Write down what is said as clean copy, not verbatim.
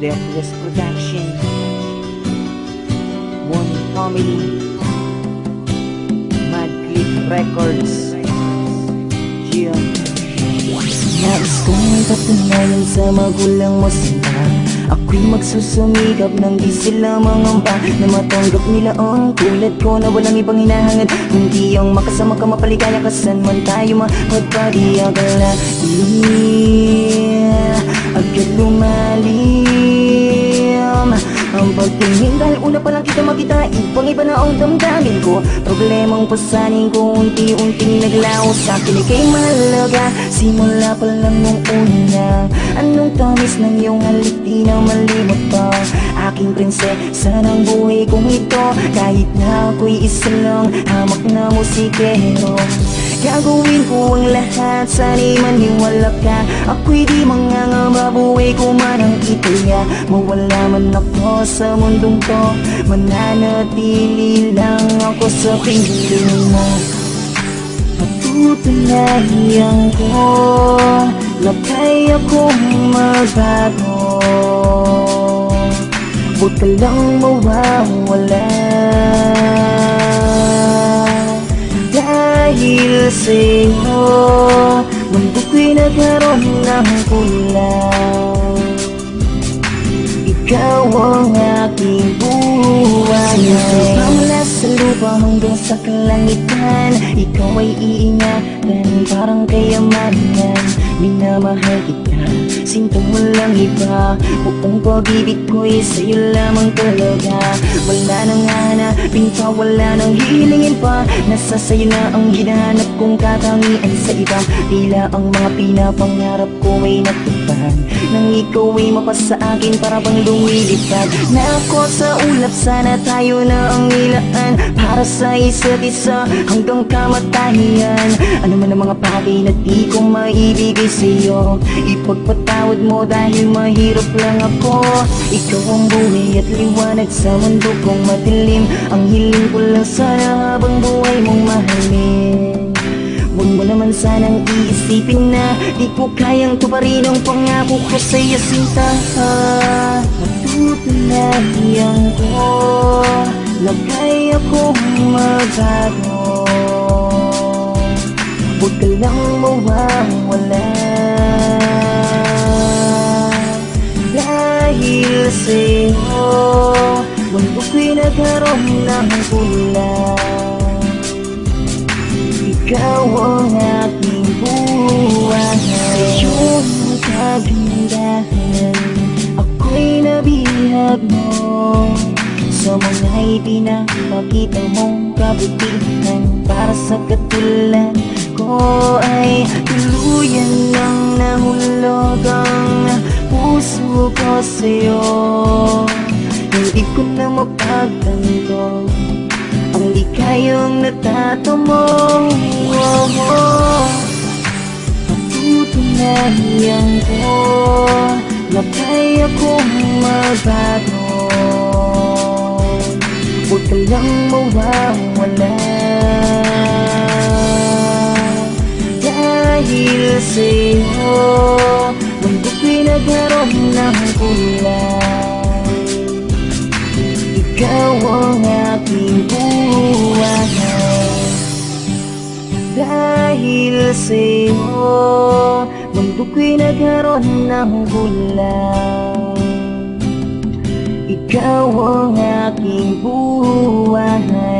Deathless Production, One Family, Mad Click Records. Yeah. Nais kong ipatunayan sa magulang mo sila. Ako'y magsusumikap nang di sila mangamba na matanggap nila ang tulad ko na walang ibang hinahangad kundi ang makasama ka, mapaligaya ka saan man tayo magpadiagala. Agad lumalim ang pagtingin dahil una pa lang kita makita, ibang iba na ang damdamin ko. Problemang pasanin ko unti-unting naglaho sa akin, ika'y mahalaga simula pa lang nung una. Anong tamis ng iyong halik, di na malimot pa. Aking prinsesa ng buhay kong ito, kahit na ako'y isa lang hamak na musikero. Gagawin ko ang lahat, sana'y maniwala ka. Ako'y di mangangamba, buhay ko man ang itaya. Mawala man ako sa mundong to, mananatili lang ako sa piling mo. Patutunayan ko na kaya kong magbago. Huwag ka lang mawawala, dahil sa'yo mundo ko'y nagkaroon ng kulang. Ikaw ang aking buhay, mula sa lupa hanggang sa kalangitan. Ikaw ay iingatan parang kayamanan. Minamahal kita, sinto mo lang iba. Buong pag-ibig ko'y sa'yo lamang talaga. Wala nang hanapin pa, wala nang hihilingin pa. Nasa sa'yo na ang hinahanap kong katangian sa iba. Tila ang mga pinapangarap ko ay natupad nang ikaw ay mapasa akin para bang lumilipad. Na ako sa ulap, sana tayo na ang ilaan para sa isa't isa hanggang kamatayan. Ano man ang mga bagay na di ko maibigay sa'yo, ipagpatawad mo dahil mahirap lang ako. Ikaw ang buhay at liwanag sa mundo kong madilim. Ang hiling ko lang sana habang buhay mong mahalin. Huwag mo naman sanang iisipin na di ko kayang tuparin ang pangako ko sa'yo, sinta. Patutunayan ko na kaya kong magbago. Huwag ka lang mawawala, dahil sa'yo mundo ko'y nagkaroon ng kulang. Ikaw ang aking buhay, sa iyong kagandahan ako'y nabihag mo. Sa mga ipinapakita mong kabutihan, para sa katulad ko ay tuluyan ng nahulog ang puso ko sa'yo. Hindi ko na mapagtanto ang likayong natatamo. Patutunayan ko na kaya kong magbago. Huwag ka lang mawawala, dahil sa'yo mundo ko'y nagkaroon ng kulang. Ikaw ang aking buhay, dahil sa'yo mundo ko'y nagkaroon ng kulang. Ikaw ang aking buhay.